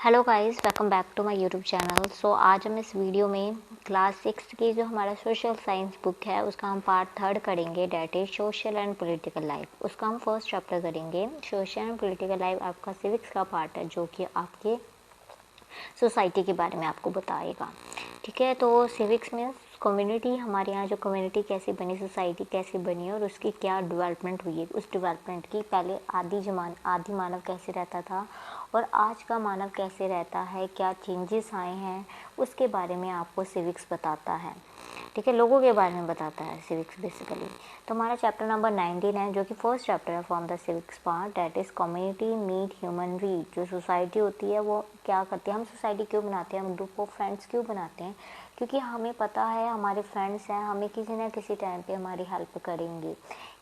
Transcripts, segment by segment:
Hello guys, welcome back to my YouTube channel. So आज हम इस वीडियो में क्लास 6 की जो हमारा सोशल साइंस बुक है उसका हम पार्ट 3 करेंगे, that is social and political life. उसका हम फर्स्ट चैप्टर करेंगे। सोशल एंड पॉलिटिकल लाइफ आपका सिविक्स का पार्ट है जो कि आपके सोसाइटी के बारे में आपको बताएगा। ठीक है, तो सिविक्स में कम्युनिटी, हमारे यहाँ जो कम्युनिटी कैसे बनी, सोसाइटी कैसे बनी और उसकी क्या डेवलपमेंट हुई है, उस डेवलपमेंट की पहले आदि मानव कैसे रहता था और आज का मानव कैसे रहता है, क्या चेंजेस आए हैं, उसके बारे में आपको सिविक्स बताता है। ठीक है, लोगों के बारे में बताता है सिविक्स बेसिकली। तो हमारा चैप्टर नंबर 19 है जो कि फर्स्ट चैप्टर है from the civics part, that is community meet human reach. जो सोसाइटी होती है वो क्या करती है, हम सोसाइटी क्यों बनाते हैं, हम ग्रुप ऑफ फ्रेंड्स क्यों बनाते हैं, क्योंकि हमें पता है हमारे फ्रेंड्स हैं, हमें किसी ना किसी टाइम पे हमारी हेल्प करेंगे।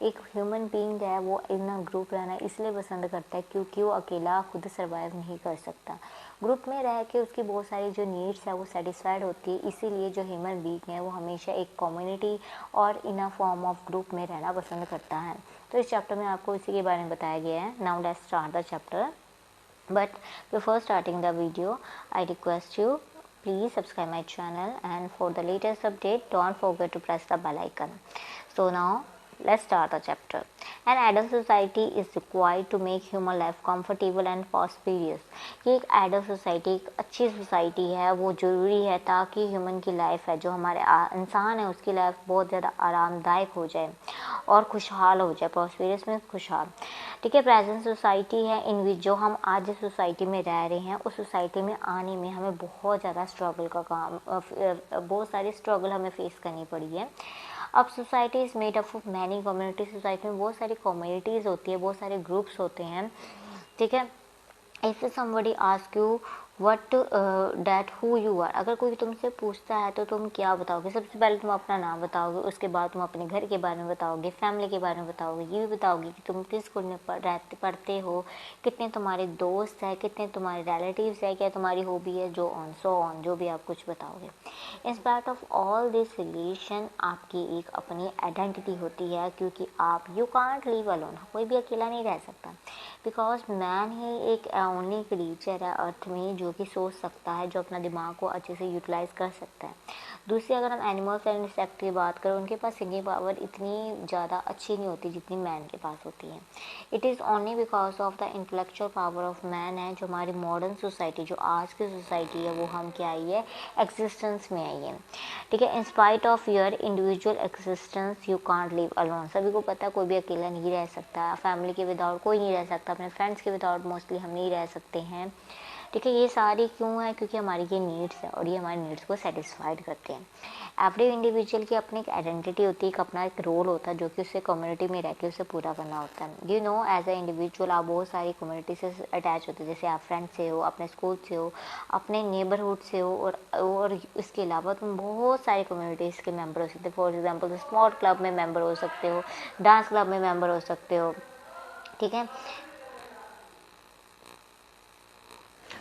एक ह्यूमन बीइंग है वो इन ग्रुप रहना इसलिए पसंद करता है क्योंकि वो अकेला खुद सर्वाइव नहीं कर सकता। ग्रुप में रह के उसकी बहुत सारी जो नीड्स है वो सेटिस्फाइड होती है, इसीलिए जो ह्यूमन बीइंग है वो हमेशा एक कम्युनिटी और इन अ फॉर्म ऑफ ग्रुप में रहना पसंद करता है। तो इस चैप्टर में आपको इसी के बारे में बताया गया है। Now let's start the chapter, but before starting the video I request you, please subscribe my channel and for the latest update don't forget to press the bell icon. So now let's start the chapter. An adult society is required to make human life comfortable and prosperous. ये एक adult society, एक अच्छी society है, वो ज़रूरी है ताकि human की लाइफ है, जो हमारे इंसान है उसकी लाइफ बहुत ज़्यादा आरामदायक हो जाए और खुशहाल हो जाए। प्रॉस्पेरस में खुशहाल। ठीक है, प्रेजेंट सोसाइटी है इन विच जो हम आज जिस सोसाइटी में रह रहे हैं उस सोसाइटी में आने में हमें बहुत ज़्यादा स्ट्रगल का काम बहुत सारी स्ट्रगल हमें फेस करनी पड़ी है। अब society is made up of many community. Society में बहुत सारी कम्युनिटीज़ होती है, बहुत सारे ग्रुप्स होते हैं। ठीक है, if somebody ask you what that who you are, अगर कोई तुमसे पूछता है तो तुम क्या बताओगे? सबसे पहले तुम अपना नाम बताओगे, उसके बाद तुम अपने घर के बारे में बताओगे, फैमिली के बारे में बताओगे, ये भी बताओगे कि तुम किस स्कूल में पढ़ते हो, कितने तुम्हारे दोस्त हैं, कितने तुम्हारे रिलेटिव्स हैं, क्या तुम्हारी हॉबी है, जो ऑन सो ऑन, जो भी आप कुछ बताओगे। In spite of all this relation आपकी एक अपनी आइडेंटिटी होती है, क्योंकि आप यू कांट लिव अलोन, कोई भी अकेला नहीं रह सकता। बिकॉज मैन ही एक ओनली क्रीचर है अर्थ में जो कि सोच सकता है, जो अपना दिमाग को अच्छे से यूटिलाइज कर सकता है। दूसरी, अगर हम एनिमल्स एंड इंसेक्ट की बात करें, उनके पास सिंगिंग पावर इतनी ज़्यादा अच्छी नहीं होती जितनी मैन के पास होती है। It is only because of the intellectual power of man है जो हमारी मॉडर्न सोसाइटी, जो आज की सोसाइटी है, वो हम क्या आई है, एग्जिस्टेंस में आई है। ठीक है, in spite of your individual existence you can't live alone. सभी को पता है कोई भी अकेला नहीं रह सकता, फैमिली के विदाउट कोई नहीं रह सकता, अपने फ्रेंड्स के विदाउट मोस्टली हम नहीं रह सकते हैं। ठीक है, ये सारी क्यों है, क्योंकि हमारी ये नीड्स है और ये हमारी नीड्स को सेटिस्फाइड करते हैं। एवरी इंडिविजुअल की अपनी एक आइडेंटिटी होती है, एक अपना एक रोल होता है जो कि उसे कम्युनिटी में रह के उसे पूरा करना होता है। You know, as a individual आप बहुत सारी कम्युनिटी से अटैच होते हैं, जैसे आप फ्रेंड से हो, अपने स्कूल से हो, अपने नेबरहुड से हो, और इसके अलावा तुम बहुत सारी कम्युनिटीज़ के मेंबर हो सकते हो। फॉर एग्जाम्पल स्पोर्ट क्लब में मेंबर हो सकते हो, डांस क्लब में मेंबर हो सकते हो। ठीक है,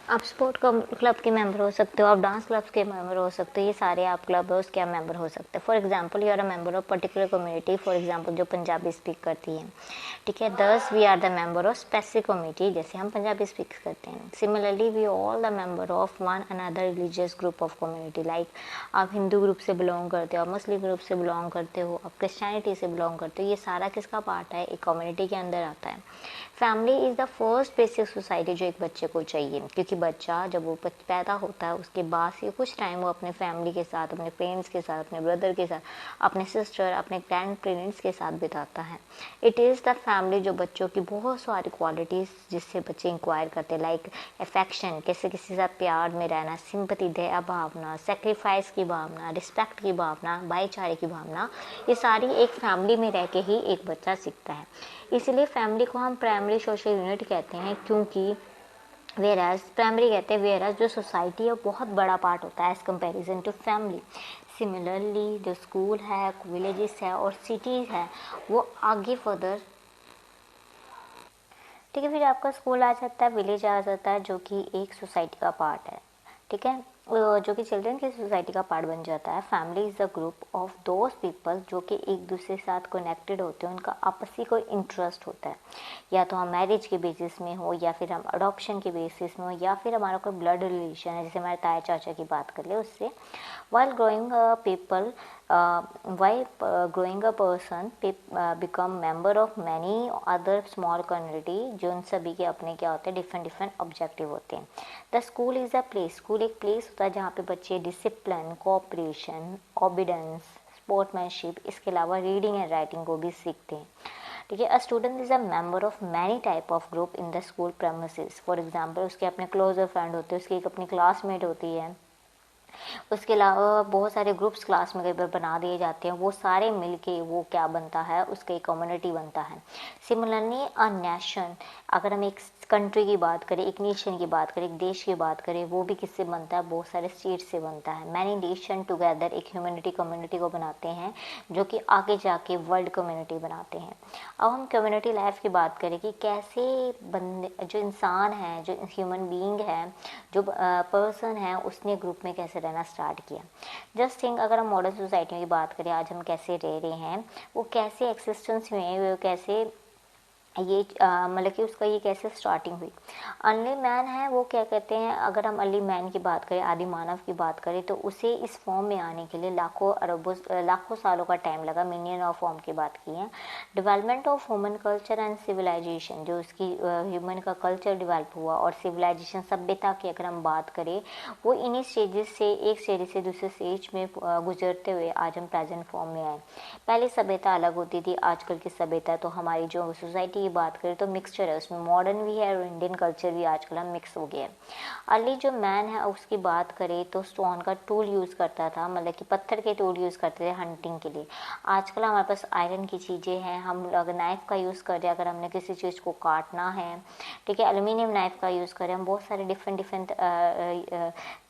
आप स्पोर्ट क्लब के मेंबर हो सकते हो, आप डांस क्लब के मेंबर हो सकते हो, ये सारे आप क्लब है उसके आप मेंबर हो सकते हैं। For example you are a member of particular community, for example जो पंजाबी स्पीक करती है। ठीक है, thus we are the member of specific community, जैसे हम पंजाबी स्पीक करते हैं। Similarly we all the member of one another religious group of community, like आप हिंदू ग्रुप से बिलोंग करते हो, आप मुस्लिम ग्रुप से बिलोंग करते हो, आप क्रिश्चियनिटी से बिलोंग करते हो। ये सारा किसका पार्ट है, एक कम्युनिटी के अंदर आता है। Family is the first basic society जो एक बच्चे को चाहिए, क्योंकि बच्चा जब वो पैदा होता है उसके बाद से कुछ टाइम वो अपने फैमिली के साथ, अपने पेरेंट्स के साथ, अपने ब्रदर के साथ, अपने सिस्टर, अपने ग्रैंड पेरेंट्स के साथ बिताता है। इट इज़ द फैमिली जो बच्चों की बहुत सारी क्वालिटीज़ जिससे बच्चे इंक्वायर करते हैं, लाइक अफेक्शन, किसी किसी साथ प्यार में रहना, सिंपैथी, दया भावना, सेक्रीफाइस की भावना, रिस्पेक्ट की भावना, भाईचारे की भावना, ये सारी एक फैमिली में रह के ही एक बच्चा सीखता है। इसलिए फैमिली को हम प्राइमरी सोशल यूनिट कहते हैं, क्योंकि वेयरएज प्राइमरी कहते हैं, वेयरएज जो सोसाइटी है बहुत बड़ा पार्ट होता है as comparison to family. Similarly जो स्कूल है, विलेजेस है और सिटीज़ है वो आगे फर्दर। ठीक है, फिर आपका स्कूल आ जाता है, विलेज आ जाता है जो कि एक सोसाइटी का पार्ट है। ठीक है, जो कि चिल्ड्रन की सोसाइटी का पार्ट बन जाता है। Family is the group of those people जो कि एक दूसरे के साथ कनेक्टेड होते हैं, उनका आपसी कोई इंटरेस्ट होता है, या तो हम मैरिज के बेसिस में हो, या फिर हम अडॉप्शन के बेसिस में हो, या फिर हमारा कोई ब्लड रिलेशन है, जैसे हमारे ताया चाचा की बात कर ले उससे। while growing people while growing a person become member of many other small community, जो उन सभी के अपने क्या होते हैं, डिफरेंट डिफरेंट ऑब्जेक्टिव होते हैं। The school is a place, school एक प्लेस होता है जहाँ पे बच्चे डिसिप्लिन, कोऑपरेशन, ऑबिडेंस, स्पोर्ट्समैनशिप, इसके अलावा रीडिंग एंड राइटिंग को भी सीखते हैं। ठीक है। A student is a member of many type of group in the school premises. For example, उसके अपने क्लोजर फ्रेंड होते हैं, उसकी एक अपनी क्लासमेट होती है, उसके अलावा बहुत सारे ग्रुप्स क्लास में कई बार बना दिए जाते हैं, वो सारे मिलके वो क्या बनता है, उसका एक कम्युनिटी बनता है। सिमिलरली अ नेशन, अगर हम एक कंट्री की बात करें, एक नेशन की बात करें, एक देश की बात करें, वो भी किससे बनता है, बहुत सारे स्टेट से बनता है। मैनी नेशन टुगेदर एक ह्यूमैनिटी कम्युनिटी को बनाते हैं, जो कि आगे जाके वर्ल्ड कम्युनिटी बनाते हैं। अब हम कम्युनिटी लाइफ की बात करें कि कैसे बंदे, जो इंसान है, जो ह्यूमन बीइंग है, जो पर्सन है, उसने ग्रुप में कैसे रहना स्टार्ट किया। जस्ट थिंक, अगर हम मॉडर्न सोसाइटी की बात करें, आज हम कैसे रह रहे हैं, वो कैसे एक्सिस्टेंस हुए, वो कैसे ये मतलब कि उसका ये कैसे स्टार्टिंग हुई। अर्ली मैन है वो क्या कहते हैं, अगर हम अर्ली मैन की बात करें, आदि मानव की बात करें, तो उसे इस फॉर्म में आने के लिए लाखों अरबों लाखों सालों का टाइम लगा। मिलियन ऑफ फॉर्म की बात की है। Development of human culture and civilization, जो उसकी ह्यूमन का कल्चर डेवलप हुआ, और सिविलाइजेशन सभ्यता की अगर हम बात करें, वो इन्हीं स्टेजेस से, एक स्टेज से दूसरे स्टेज में गुजरते हुए आज हम प्रेजेंट फॉर्म में आए। पहले सभ्यता अलग होती थी, आजकल की सभ्यता, तो हमारी जो सोसाइटी की बात करें तो मिक्सचर है, उसमें मॉडर्न भी है और इंडियन कल्चर भी आजकल हम मिक्स हो गया है। अर्ली जो मैन है उसकी बात करें तो स्टोन का टूल यूज़ करता था, मतलब कि पत्थर के टूल यूज़ करते थे हंटिंग के लिए। आजकल हमारे पास आयरन की चीज़ें हैं, हम अगर नाइफ़ का यूज़ करें, अगर हमने किसी चीज़ को काटना है, ठीक है, एल्यूमिनियम नाइफ़ का यूज़ करें, हम बहुत सारे डिफरेंट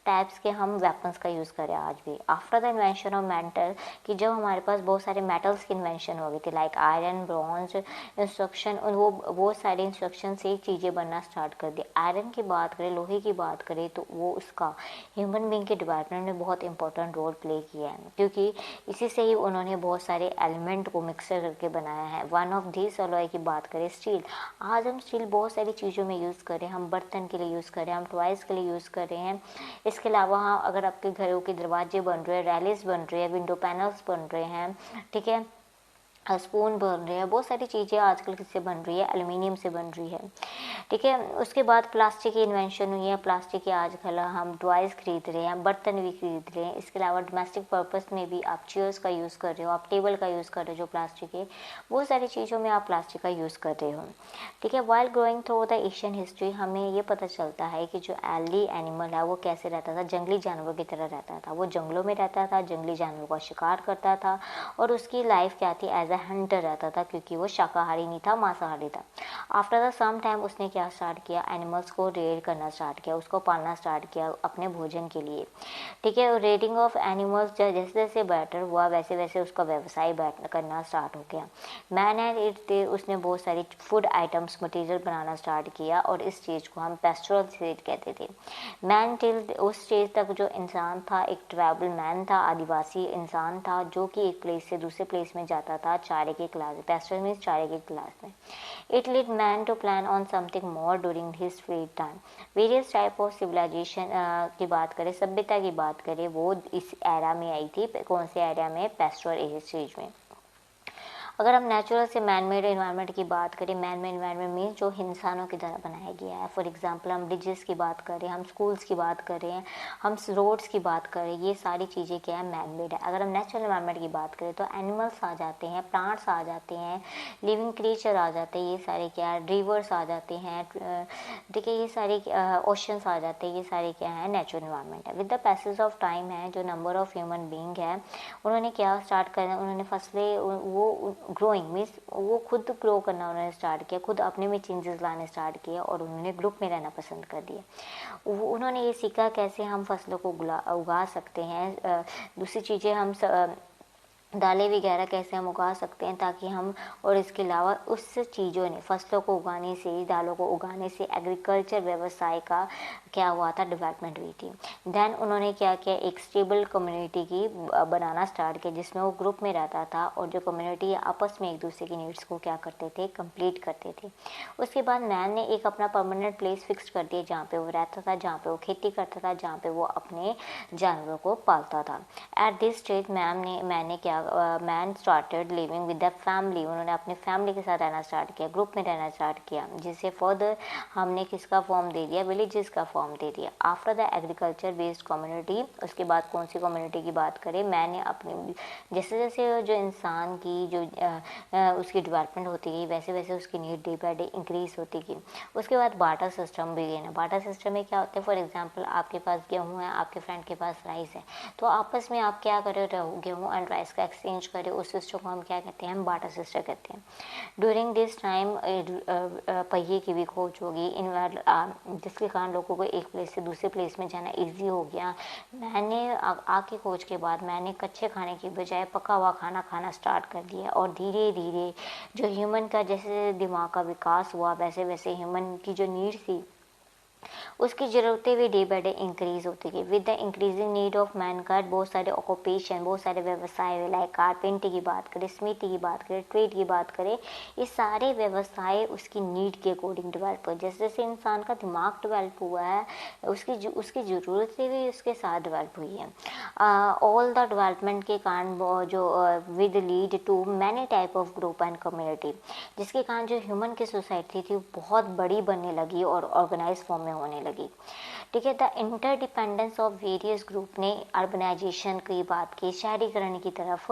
टाइप्स के हम वेपन्स का यूज़ करें आज भी। After the invention of metal, कि जब हमारे पास बहुत सारे मेटल्स की इन्वेंशन हो गई थी, लाइक आयरन, ब्रॉन्ज, इंस्ट्रक्शन, वो सारे इंस्ट्रक्शन से चीज़ें बनना स्टार्ट कर दी। आयरन की बात करें, लोहे की बात करें, तो वो उसका ह्यूमन बींग के डेवलपमेंट में बहुत इंपॉर्टेंट रोल प्ले किया है, क्योंकि इसी से ही उन्होंने बहुत सारे एलिमेंट को मिक्सर करके बनाया है। वन ऑफ दिस अलॉय की बात करें, स्टील। आज हम स्टील बहुत सारी चीज़ों में यूज़ करें, हम बर्तन के लिए यूज़ करें, हम टॉयज़ के लिए यूज़ कर रहे हैं। इसके अलावा हाँ, अगर आपके घरों के दरवाजे बन रहे हैं, रैलीज बन रहे हैं, विंडो पैनल्स बन रहे हैं, ठीक है, स्पून बन रहे हैं, बहुत सारी चीज़ें आजकल किससे बन रही है, एल्युमिनियम से बन रही है। ठीक है। उसके बाद प्लास्टिक की इन्वेंशन हुई है, प्लास्टिक के आजकल हम टॉयज़ खरीद रहे हैं, बर्तन भी खरीद रहे हैं। इसके अलावा डोमेस्टिक पर्पस में भी आप चेयर्स का यूज़ कर रहे हो, आप टेबल का यूज़ कर रहे हो जो प्लास्टिक है, बहुत सारी चीज़ों में आप प्लास्टिक का यूज़ कर रहे हो। ठीक है। While growing through the Asian history, हमें ये पता चलता है कि जो अर्ली एनिमल है वो कैसे रहता था, जंगली जानवरों की तरह रहता था। वो जंगलों में रहता था, जंगली जानवरों का शिकार करता था, और उसकी लाइफ क्या थी, एज अ हंटर रहता था, क्योंकि वो शाकाहारी नहीं था, मांसाहारी था। आफ्टर द सम टाइम उसने क्या स्टार्ट किया, एनिमल्स को रेड करना स्टार्ट किया, उसको पालना स्टार्ट किया अपने भोजन के लिए। ठीक है। रेडिंग ऑफ एनिमल्स जैसे जैसे बेटर हुआ, वैसे वैसे उसका व्यवसाय करना स्टार्ट हो गया। मैन एंड इट, उसने बहुत सारी फूड आइटम्स मटेरियल बनाना स्टार्ट किया, और इस स्टेज को हम पेस्टोरल स्टेज कहते थे। मैन टिल उस स्टेज तक जो इंसान था, एक ट्रैवल मैन था, आदिवासी इंसान था, जो कि एक प्लेस से दूसरे प्लेस में जाता था चारे के क्लास में। पेस्टोरल मीन्स चारे के क्लास में। It lead man to plan on something more during his free time. Various type of civilization की बात करें, सभ्यता की बात करें, वो इस एरा में आई थी। कौन से एरा में, पेस्टोरल एज स्टेज में। अगर हम नेचुरल से मैन मेड इन्वायरमेंट की बात करें, मैन मेड इन्वायरमेंट मीन्स जो इंसानों की तरह बनाया गया है। फॉर एग्जांपल, हम ब्रिजेस की बात करें, हम स्कूल्स की बात करें, हम रोड्स की बात करें, ये सारी चीज़ें क्या है, मैन मेड है। अगर हम नेचुरल इन्वायरमेंट की बात करें तो एनिमल्स आ जाते हैं, प्लांट्स आ जाते हैं, लिविंग क्रिएचर आ जाते हैं, ये सारे क्या है, रिवर्स आ जाते हैं, ठीक है, ये सारे ओशंस आ जाते हैं, ये सारे क्या है, नेचुरल इन्वायरमेंट है। With the passage of time है, जो नंबर ऑफ ह्यूमन बींग है, उन्होंने क्या स्टार्ट करना, उन्होंने फसलें, वो ग्रोइंग मीन्स वो खुद ग्रो करना उन्होंने स्टार्ट किया, खुद अपने में चेंजेस लाने स्टार्ट किया, और उन्होंने ग्रुप में रहना पसंद कर दिया। उन्होंने ये सीखा कैसे हम फसलों को उगा सकते हैं, दूसरी चीज़ें हम दालें वगैरह कैसे हम उगा सकते हैं ताकि हम, और इसके अलावा उस चीज़ों ने, फसलों को उगाने से, दालों को उगाने से एग्रीकल्चर व्यवसाय का क्या हुआ था, डेवलपमेंट हुई थी। देन उन्होंने क्या किया, एक स्टेबल कम्युनिटी की बनाना स्टार्ट किया जिसमें वो ग्रुप में रहता था और जो कम्युनिटी आपस में एक दूसरे की नीड्स को क्या करते थे, कंप्लीट करते थे। उसके बाद मैन ने एक अपना परमानेंट प्लेस फिक्स कर दिया जहाँ पे वो रहता था, जहाँ पे वो खेती करता था, जहाँ पे वो अपने जानवरों को पालता था। At this stage man started living with the family. उन्होंने अपनी फैमिली के साथ रहना स्टार्ट किया, ग्रुप में रहना स्टार्ट किया, जिससे फर्दर हमने किसका फॉर्म दे दिया, विलेजेस का फॉर्म दे दिया। After the agriculture based community, उसके बाद कौन सी कम्युनिटी की बात करें, मैंने अपनी जैसे जैसे जो इंसान की जो उसकी डेवलपमेंट होती गई वैसे वैसे उसकी need day by day increase होती गई। उसके बाद बार्टर सिस्टम भी है ना। बार्टर सिस्टम में क्या होता है, फॉर एग्जांपल आपके पास गेहूँ है, आपके फ्रेंड के पास राइस है, तो आपस में आप क्या कर रहे हो, गेहूँ एंड राइस का एक्सचेंज करें, उस सिस्टम को हम क्या कहते हैं, हम बार्टर सिस्टम कहते हैं। ड्यूरिंग दिस टाइम पहिए की भी खोज होगी, जिसके कारण लोगों को एक प्लेस से दूसरे प्लेस में जाना ईजी हो गया। मैंने आग की खोज के बाद मैंने कच्चे खाने की बजाय पका हुआ खाना खाना स्टार्ट कर दिया, और धीरे धीरे जो ह्यूमन का जैसे दिमाग का विकास हुआ वैसे वैसे ह्यूमन की जो नीड थी, उसकी ज़रूरतें भी डे बाई डे इंक्रीज होती गई। With the increasing need of Mankind बहुत सारे ऑक्यूपेशन, बहुत सारे व्यवसाय, लाइक कारपेंटर की बात करें, स्मिथी की बात करें, ट्रेड की बात करें, ये सारे व्यवसाय उसकी नीड के अकॉर्डिंग डेवलप हुए। जैसे जैसे इंसान का दिमाग डेवलप हुआ है, उसकी ज़रूरतें भी उसके साथ डेवलप हुई है। ऑल द डेवलपमेंट के कारण जो with lead to many type of group and community, जिसके कारण जो ह्यूमन की सोसाइटी थी वो बहुत बड़ी बनने लगी और ऑर्गेनाइज फॉर्म में होने लगी। ठीक है, the interdependence of various group ने अर्बनाइजेशन की बात की, शहरीकरण की तरफ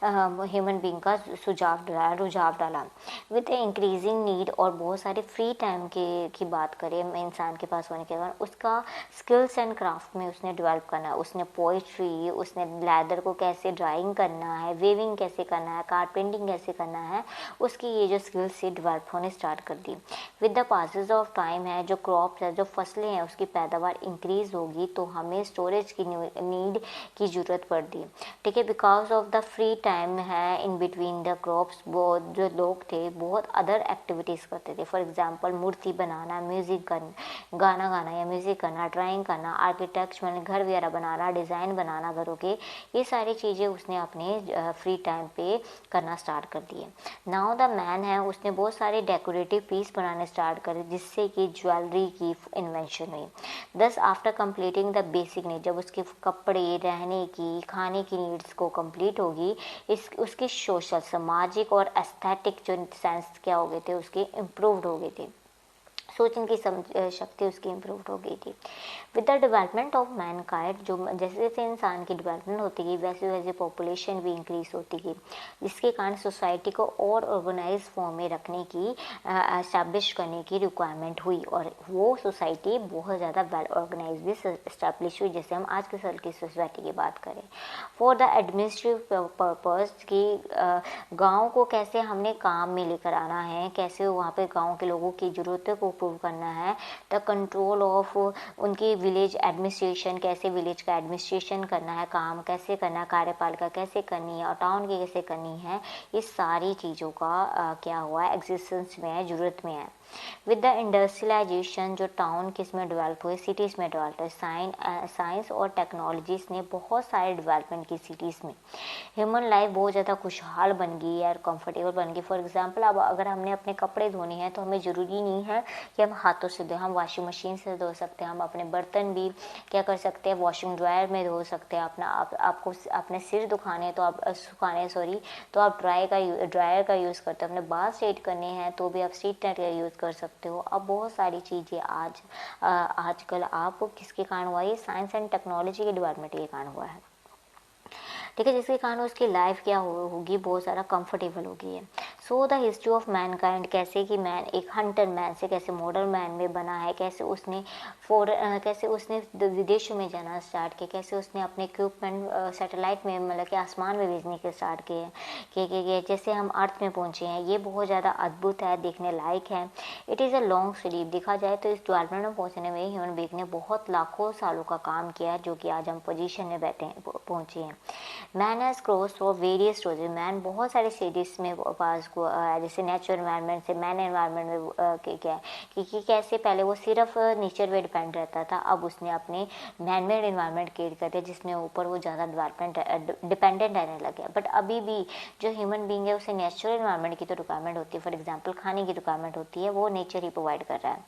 ह्यूमन बींग का रुझाव डाला। विद इंक्रीजिंग नीड और बहुत सारे फ्री टाइम की बात करें इंसान के पास होने के कारण, उसका स्किल्स एंड क्राफ्ट में उसने डेवलप करना, उसने पोइट्री, उसने लेदर को कैसे ड्राइंग करना है, वेविंग कैसे करना है, कारपेंटिंग कैसे करना है, उसकी ये जो स्किल्स से डेवलप होने स्टार्ट कर दी। With the passes of time है, जो क्रॉप्स है, जो फसलें हैं, उसकी पैदावार इंक्रीज होगी तो हमें स्टोरेज की नीड की ज़रूरत पड़ती। ठीक है, because of the free time है इन बिटवीन द क्रॉप्स, वो जो लोग थे बहुत अदर एक्टिविटीज़ करते थे। फॉर एग्जांपल मूर्ति बनाना, म्यूज़िक करना, गाना गाना या म्यूज़िक करना, ड्राइंग करना, आर्किटेक्ट मैंने घर वगैरह बनाना, डिज़ाइन बनाना घरों के, ये सारी चीज़ें उसने अपने फ्री टाइम पे करना स्टार्ट कर दिए। नाउ द मैन है, उसने बहुत सारे डेकोरेटिव पीस बनाने स्टार्ट करे जिससे कि ज्वेलरी की इन्वेंशन हुई। दस after completing the basic need, जब उसके कपड़े, रहने की, खाने की नीड्स को कंप्लीट होगी, उसके सोशल, सामाजिक और एस्थेटिक जो सेंस क्या हो गए थे उसके इम्प्रूव्ड हो गए थे, सोचने की शक्ति उसकी इम्प्रूव हो गई थी। With the development of Mankind, जो जैसे जैसे इंसान की डेवलपमेंट होती गई वैसे वैसे पॉपुलेशन भी इंक्रीज होती गई, जिसके कारण सोसाइटी को और ऑर्गेनाइज फॉर्म में रखने की, एस्टैब्लिश करने की रिक्वायरमेंट हुई, और वो सोसाइटी बहुत ज़्यादा वेल ऑर्गेनाइज भी इस्टेब्लिश हुई, जैसे हम आज के साल की सोसाइटी की बात करें। फॉर द एडमिनिस्ट्रेटिव पर्पज़ की गाँव को कैसे हमने काम में लेकर आना है, कैसे वहाँ पे गाँव के लोगों की ज़रूरतों को प्रूव करना है, द कंट्रोल ऑफ उनकी विलेज एडमिनिस्ट्रेशन, कैसे विलेज का एडमिनिस्ट्रेशन करना है, काम कैसे करना है, कार्यपालिका कैसे करनी है और टाउन की कैसे करनी है, ये सारी चीज़ों का क्या हुआ है, एग्जिस्टेंस में है, ज़रूरत में है। विद द इंडस्ट्रियलाइजेशन, जो टाउन किस में डेवलप हुए, सिटीज़ में डेवलप हुए। साइंस और टेक्नोलॉजीज़ ने बहुत सारे डेवलपमेंट की सिटीज़ में। ह्यूमन लाइफ बहुत ज़्यादा खुशहाल बन गई है और कंफर्टेबल बन गई। फॉर एग्जांपल, अब अगर हमने अपने कपड़े धोने हैं तो हमें ज़रूरी नहीं है कि हम हाथों से धोएं, हम वॉशिंग मशीन से धो सकते हैं। हम अपने बर्तन भी क्या कर सकते हैं, वॉशिंग ड्रायर में धो सकते हैं। आपको अपने सिर दुखाने तो आप तो आप ड्रायर का यूज़ करते हो। अपने बाल स्ट्रेट करने हैं तो भी आप स्ट्रेटनर का यूज़ कर सकते हो। अब बहुत सारी चीज़ें आजकल आप किसके कारण हुआ, ये साइंस एंड टेक्नोलॉजी के डेवलपमेंट के कारण हुआ है। ठीक है, जिसके कारण उसकी लाइफ क्या होगी, बहुत ज़्यादा कंफर्टेबल होगी है। So the history of Mankind, कैसे कि मैन एक हंटर मैन से कैसे मॉडर्न मैन में बना है, कैसे उसने विदेशों में जाना स्टार्ट किया, कैसे उसने अपने इक्विपमेंट सैटेलाइट में मतलब कि आसमान में भेजने के स्टार्ट किए, जैसे हम अर्थ में पहुँचे हैं, ये बहुत ज़्यादा अद्भुत है, देखने लायक है। It is a long study. देखा जाए तो इस डेवलपमेंट में पहुँचने में ह्यूमन बीइंग ने बहुत लाखों सालों का काम किया है, जो कि आज हम पोजीशन में बैठे हैं, पहुँचे हैं। Man has cross for various stages, man बहुत सारे स्टेजेस में पास हुआ, जैसे नेचुरल एनवायरनमेंट से मैन एनवायरनमेंट में क्या है कि कैसे पहले वो सिर्फ नेचर पे डिपेंड रहता था, अब उसने अपने मैन मेड एनवायरनमेंट क्रिएट कर दिया जिसमें ऊपर वो ज़्यादा डिपेंडेंट रहने लग गया। बट अभी भी जो ह्यूमन बींग है उसे नेचुरल एनवायरनमेंट की तो रिक्वायरमेट होती है, फॉर एग्जाम्पल खाने की रिक्वायरमेंट होती है, वो नेचर ही प्रोवाइड कर रहा है।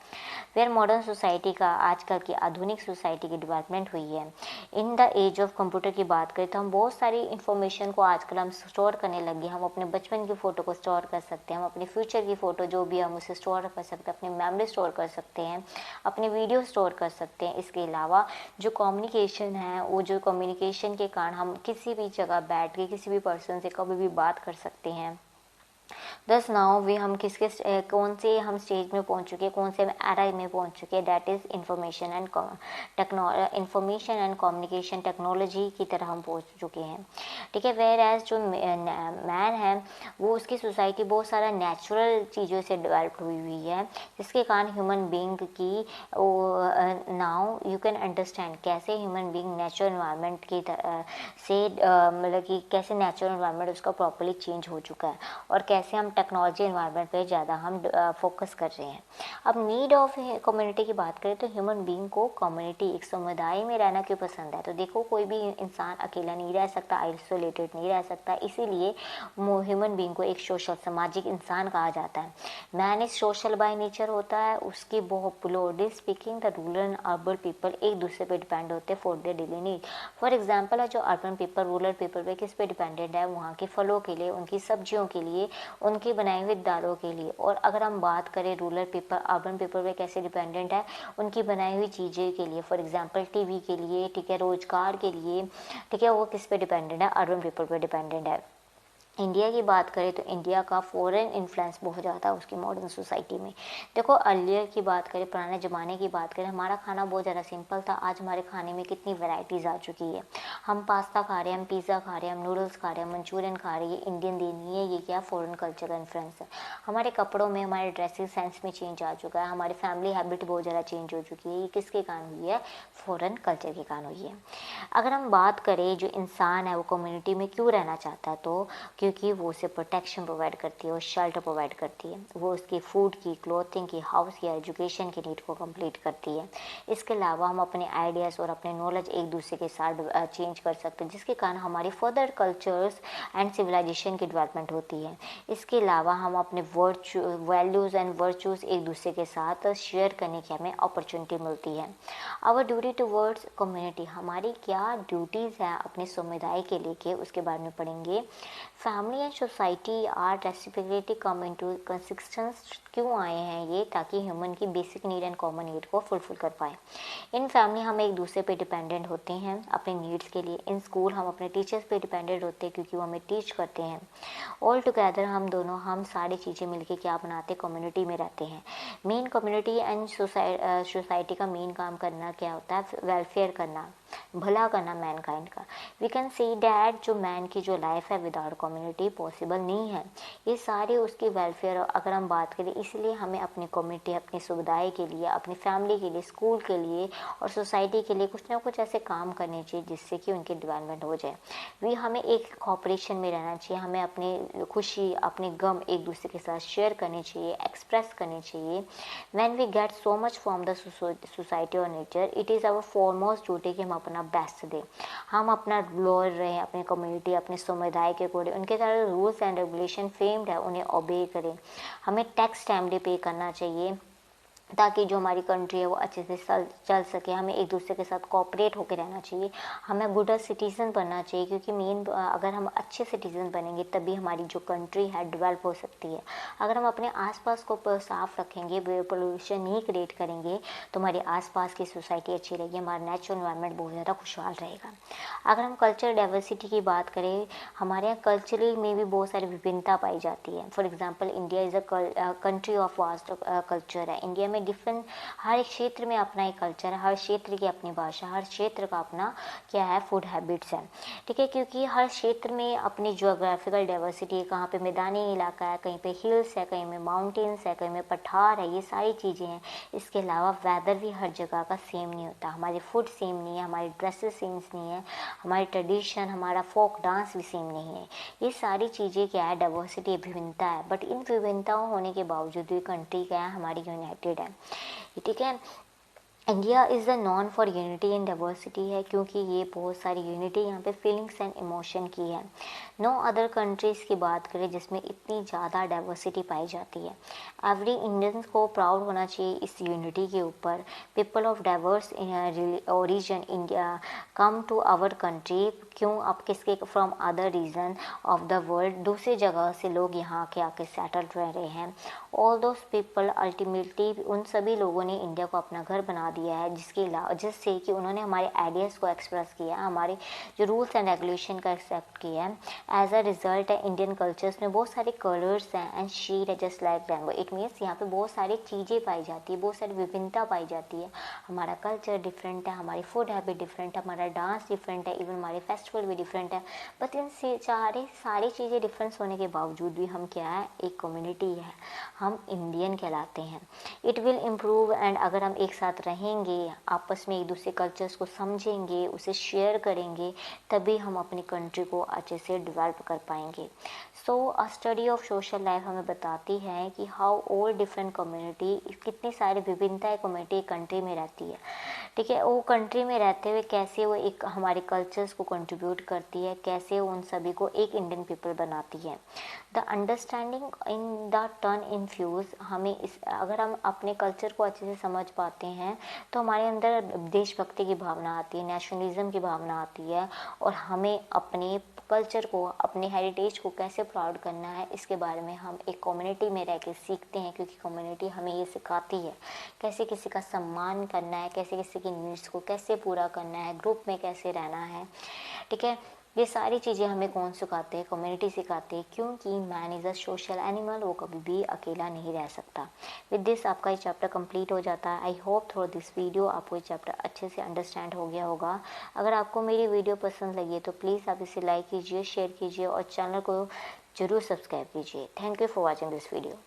फिर मॉडर्न सोसाइटी का, आजकल की आधुनिक सोसाइटी की डेवलपमेंट हुई है। In the age of computer की बात करें तो हम बहुत सारी इन्फॉर्मेशन को आजकल हम स्टोर करने लगे। हम अपने बचपन की फ़ोटो को स्टोर कर सकते हैं, हम अपने फ्यूचर की फ़ोटो जो भी हम उसे स्टोर कर सकते हैं, अपनी मेमोरी स्टोर कर सकते हैं, अपने वीडियो स्टोर कर सकते हैं। इसके अलावा जो कम्युनिकेशन है, वो जो कम्युनिकेशन के कारण हम किसी भी जगह बैठ के किसी भी पर्सन से कभी भी बात कर सकते हैं। दस नाउ वी हम कौन से हम स्टेज में पहुंच चुके हैं, कौन से एरा में पहुंच चुके हैं, that is information and communication technology की तरह हम पहुंच चुके हैं। ठीक है। वेयर एज जो मैन है वो उसकी सोसाइटी बहुत सारा नेचुरल चीज़ों से डेवलप हुई है, जिसके कारण ह्यूमन बींग की नाउ यू कैन अंडरस्टैंड कैसे ह्यूमन बींग नेचुरल इन्वायरमेंट की से मतलब कि कैसे नेचुरल इन्वायरमेंट उसका प्रॉपर्ली चेंज हो चुका है और कैसे हम टेक्नोलॉजी एनवायरनमेंट पे ज़्यादा हम फोकस कर रहे हैं। अब नीड ऑफ कम्युनिटी की बात करें तो ह्यूमन बीइंग को कम्युनिटी, एक समुदाय में रहना क्यों पसंद है। तो देखो, कोई भी इंसान अकेला नहीं रह सकता, आइसोलेटेड नहीं रह सकता, इसीलिए ह्यूमन बीइंग को एक सोशल, सामाजिक इंसान कहा जाता है। Man is social by nature होता है, उसकी बहुत broadly speaking the rural and urban people एक दूसरे पे डिपेंड होते हैं for their daily need. For example है जो अर्बन पीपल रूरल पीपल पे किस पे डिपेंडेंट है, वहाँ के फलों के लिए, उनकी सब्जियों के लिए, उनकी बनाई हुई दालों के लिए। और अगर हम बात करें रूरल पीपल अर्बन पीपल पे कैसे डिपेंडेंट है, उनकी बनाई हुई चीज़ें के लिए, फॉर एग्जांपल टीवी के लिए, ठीक है, रोजगार के लिए, ठीक है, वो किस पे डिपेंडेंट है, अर्बन पीपल पे डिपेंडेंट है। इंडिया की बात करें तो इंडिया का फॉरेन इन्फ्लुएंस बहुत ज़्यादा है उसकी मॉडर्न सोसाइटी में। देखो, अर्लियर की बात करें, पुराने ज़माने की बात करें, हमारा खाना बहुत ज़्यादा सिंपल था। आज हमारे खाने में कितनी वैरायटीज़ आ चुकी है। हम पास्ता खा रहे हैं, हम पिज़्ज़ा खा रहे हैं, हम नूडल्स खा रहे हैं, मंचूरियन खा रहे हैं। ये इंडियन नहीं है, ये क्या फॉरेन कल्चर का इन्फ्लुएंस है। हमारे कपड़ों में, हमारे ड्रेसिंग सेंस में चेंज आ चुका है, हमारी फैमिली हैबिट बहुत ज़्यादा चेंज हो चुकी है। ये किसके कारण हुई है? फॉरेन कल्चर के कारण हुई है। अगर हम बात करें जो इंसान है वो कम्युनिटी में क्यों रहना चाहता है, तो क्योंकि वो उसे प्रोटेक्शन प्रोवाइड करती है और शेल्टर प्रोवाइड करती है, वो उसकी फूड की, क्लोथिंग की, हाउस की, एजुकेशन की नीड को कंप्लीट करती है। इसके अलावा हम अपने आइडियाज़ और अपने नॉलेज एक दूसरे के साथ चेंज कर सकते हैं, जिसके कारण हमारी फर्दर कल्चर्स एंड सिविलाइजेशन की डेवलपमेंट होती है। इसके अलावा हम अपने वैल्यूज़ एंड वर्चूज़ एक दूसरे के साथ शेयर करने की हमें अपॉर्चुनिटी मिलती है। आवर ड्यूटी टुवर्ड्स कम्युनिटी, हमारी क्या ड्यूटीज़ हैं अपने समुदाय के लेके, उसके बारे में पढ़ेंगे। Family and society are reciprocately come into consistence, क्यों आए हैं ये? ताकि ह्यूमन की basic need and common need को फुलफिल कर पाए। इन फैमिली हम एक दूसरे पे डिपेंडेंट होते हैं अपने नीड्स के लिए। इन स्कूल हम अपने टीचर्स पे डिपेंडेंट होते हैं क्योंकि वो हमें टीच करते हैं। ऑल टुगेदर हम सारी चीज़ें मिलके क्या बनाते हैं? कम्युनिटी में रहते हैं। मेन कम्युनिटी एंड सोसाइटी का मेन काम करना क्या होता है? वेलफेयर करना, भला करना मैनकाइंड का। वी कैन सी डैट जो मैन की जो लाइफ है विदाउट कम्युनिटी पॉसिबल नहीं है। ये सारी उसकी वेलफेयर अगर हम बात करें, इसलिए हमें अपनी कम्युनिटी, अपने समुदाय के लिए, अपनी फैमिली के लिए, स्कूल के लिए और सोसाइटी के लिए कुछ ना कुछ ऐसे काम करने चाहिए जिससे कि उनकी डेवलपमेंट हो जाए। हमें एक कॉपरेशन में रहना चाहिए, हमें अपनी खुशी, अपने गम एक दूसरे के साथ शेयर करने चाहिए, एक्सप्रेस करने चाहिए। When we get so much from the society और nature, it is our foremost duty कि हम अपना बेस्ट दें, हम अपना लॉयर रहें अपने कम्युनिटी, अपने समुदाय के अकॉर्डिंग। उनके सारे रूल्स एंड रेगुलेशन फेम्ड है, उन्हें ओबे करें। हमें टैक्स टाइमली पे करना चाहिए ताकि जो हमारी कंट्री है वो अच्छे से चल सके। हमें एक दूसरे के साथ कोऑपरेट होकर रहना चाहिए। हमें गुड सिटीज़न बनना चाहिए, क्योंकि अगर हम अच्छे सिटीज़न बनेंगे तभी हमारी जो कंट्री है डेवलप हो सकती है। अगर हम अपने आसपास को साफ रखेंगे, पोल्यूशन नहीं क्रिएट करेंगे, तो हमारे आसपास की सोसाइटी अच्छी रहेगी, हमारा नेचुरल एनवायरनमेंट बहुत ज़्यादा खुशहाल रहेगा। अगर हम कल्चरल डाइवर्सिटी की बात करें, हमारे यहाँ कल्चरल में भी बहुत सारी विभिन्नता पाई जाती है। For example, India is a country of vast culture है। इंडिया में में डिफरेंट, हर एक क्षेत्र में अपना एक कल्चर है, हर क्षेत्र की अपनी भाषा, हर क्षेत्र का अपना क्या है फूड हैबिट्स है, ठीक है। क्योंकि हर क्षेत्र में अपनी ज्योग्राफिकल डाइवर्सिटी है, कहाँ पे मैदानी इलाका है, कहीं पे हिल्स है, कहीं में माउंटेन्स है, कहीं में पठार है, ये सारी चीज़ें हैं। इसके अलावा वेदर भी हर जगह का सेम नहीं होता, हमारे फूड सेम नहीं है, हमारी ड्रेसेस सेम नहीं है, हमारी ट्रेडिशन, हमारा फोक डांस भी सेम नहीं है। ये सारी चीज़ें क्या है, डाइवर्सिटी, विभिन्नता है। बट इन विभिन्नताओं होने के बावजूद भी कंट्री क्या है हमारी यूनाइटेड है, ठीक है। India is the non for unity and diversity है, क्योंकि ये बहुत सारी यूनिटी यहाँ पे फीलिंग्स एंड इमोशन की है। नो अदर कंट्रीज़ की बात करें जिसमें इतनी ज़्यादा डाइवर्सिटी पाई जाती है। एवरी इंडियंस को प्राउड होना चाहिए इस यूनिटी के ऊपर। People of diverse origin India come to our country, क्यों अब किसके from other region of the world, दूसरी जगह से लोग यहाँ के आके सेटल्ड रह रहे हैं। ऑल दोज पीपल अल्टीमेटली, उन सभी लोगों ने इंडिया को अपना घर बना दिया है, जिससे कि उन्होंने हमारे आइडियाज़ को एक्सप्रेस किया, हमारे जो रूल्स एंड रेगुलेशन का एक्सेप्ट किया है। एज अ रिजल्ट है इंडियन कल्चर्स में बहुत सारे कलर्स हैं एंड शीट है just like rainbow. It means यहाँ पे बहुत सारी चीज़ें पाई जाती है, बहुत सारी विभिन्नता पाई जाती है। हमारा कल्चर डिफरेंट है, हमारी फूड हैबिट डिफरेंट है, हमारा डांस डिफरेंट है, इवन हमारे फेस्टिवल भी डिफरेंट है। बट इन सारी चीज़ें डिफरेंस होने के बावजूद भी हम क्या है, एक कम्युनिटी है, हम इंडियन कहलाते हैं। इट विल इम्प्रूव एंड अगर हम एक साथ रहेंगे, आपस में एक दूसरे कल्चर्स को समझेंगे, उसे शेयर करेंगे, तभी हम अपनी कंट्री को अच्छे से डेवलप कर पाएंगे। So a study of social life हमें बताती है कि हाउ ऑल डिफरेंट कम्युनिटी, कितनी सारी विभिन्नताएं कम्युनिटी कंट्री में रहती है, ठीक है। वो कंट्री में रहते हुए कैसे वो एक हमारे कल्चर्स को कंट्रीब्यूट करती है, कैसे वो उन सभी को एक इंडियन पीपल बनाती है। The understanding in the turn infuse, हमें इस अगर हम अपने कल्चर को अच्छे से समझ पाते हैं तो हमारे अंदर देशभक्ति की भावना आती है, नेशनलिज्म की भावना आती है, और हमें अपने कल्चर को, अपने हेरिटेज को कैसे प्राउड करना है इसके बारे में हम एक कम्युनिटी में रह के सीखते हैं। क्योंकि कम्युनिटी हमें ये सिखाती है कैसे किसी का सम्मान करना है, कैसे किसी की नीड्स को कैसे पूरा करना है, ग्रुप में कैसे रहना है, ठीक है। ये सारी चीज़ें हमें कौन सिखाते हैं, कम्युनिटी सिखाते हैं, क्योंकि man is a social animal, वो कभी भी अकेला नहीं रह सकता। विद दिस आपका ये चैप्टर कंप्लीट हो जाता है। I hope through this video आपको ये चैप्टर अच्छे से अंडरस्टैंड हो गया होगा। अगर आपको मेरी वीडियो पसंद लगी है तो प्लीज़ आप इसे लाइक कीजिए, शेयर कीजिए और चैनल को ज़रूर सब्सक्राइब कीजिए। Thank you for watching this video.